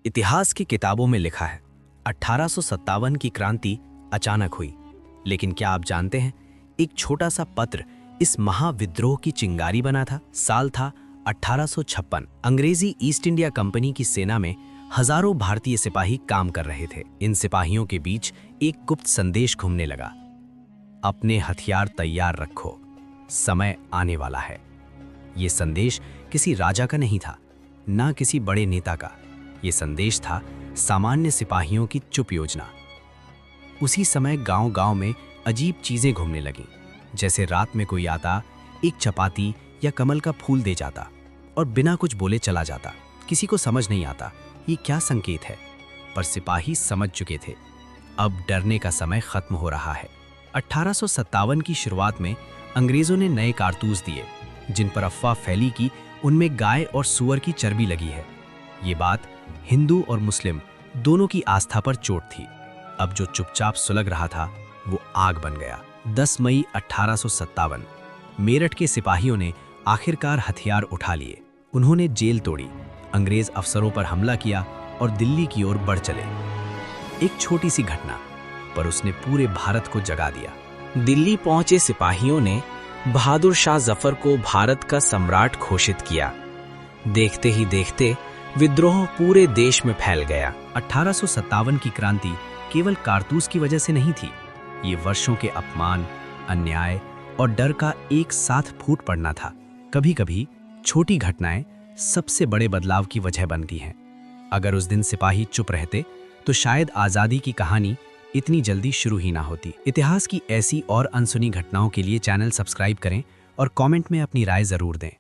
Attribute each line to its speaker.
Speaker 1: इतिहास की किताबों में लिखा है 1857 की क्रांति अचानक हुई। लेकिन क्या आप जानते हैं, एक छोटा सा पत्र इस महाविद्रोह की चिंगारी बना था। साल था 1856। अंग्रेजी ईस्ट इंडिया कंपनी की सेना में हजारों भारतीय सिपाही काम कर रहे थे। इन सिपाहियों के बीच एक गुप्त संदेश घूमने लगा, अपने हथियार तैयार रखो, समय आने वाला है। ये संदेश किसी राजा का नहीं था, ना किसी बड़े नेता का। ये संदेश था सामान्य सिपाहियों की चुप योजना। उसी समय गांव-गांव में अजीब चीजें घूमने लगीं, जैसे रात में कोई आता, एक चपाती या कमल का फूल दे जाता और बिना कुछ बोले चला जाता। किसी को समझ नहीं आता ये क्या संकेत है, पर सिपाही समझ चुके थे, अब डरने का समय खत्म हो रहा है। 1857 की शुरुआत में अंग्रेजों ने नए कारतूस दिए, जिन पर अफवाह फैली कि उनमें गाय और सूअर की चर्बी लगी है। ये बात हिंदू और मुस्लिम दोनों की आस्था पर चोट थी। अब जो चुपचाप सुलग रहा था वो आग बन गया। 10 मई 1857 मेरठ के सिपाहियों ने आखिरकार हथियार उठा लिए। उन्होंने जेल तोड़ी, अंग्रेज अफसरों पर हमला किया और दिल्ली की ओर बढ़ चले। एक छोटी सी घटना, पर उसने पूरे भारत को जगा दिया।
Speaker 2: दिल्ली पहुंचे सिपाहियों ने बहादुर शाह जफर को भारत का सम्राट घोषित किया। देखते ही देखते विद्रोह पूरे देश में फैल गया।
Speaker 1: 1857 की क्रांति केवल कारतूस की वजह से नहीं थी, ये वर्षों के अपमान, अन्याय और डर का एक साथ फूट पड़ना था। कभी-कभी छोटी घटनाएं सबसे बड़े बदलाव की वजह बनती हैं। अगर उस दिन सिपाही चुप रहते तो शायद आज़ादी की कहानी इतनी जल्दी शुरू ही ना होती। इतिहास की ऐसी और अनसुनी घटनाओं के लिए चैनल सब्सक्राइब करें और कमेंट में अपनी राय जरूर दें।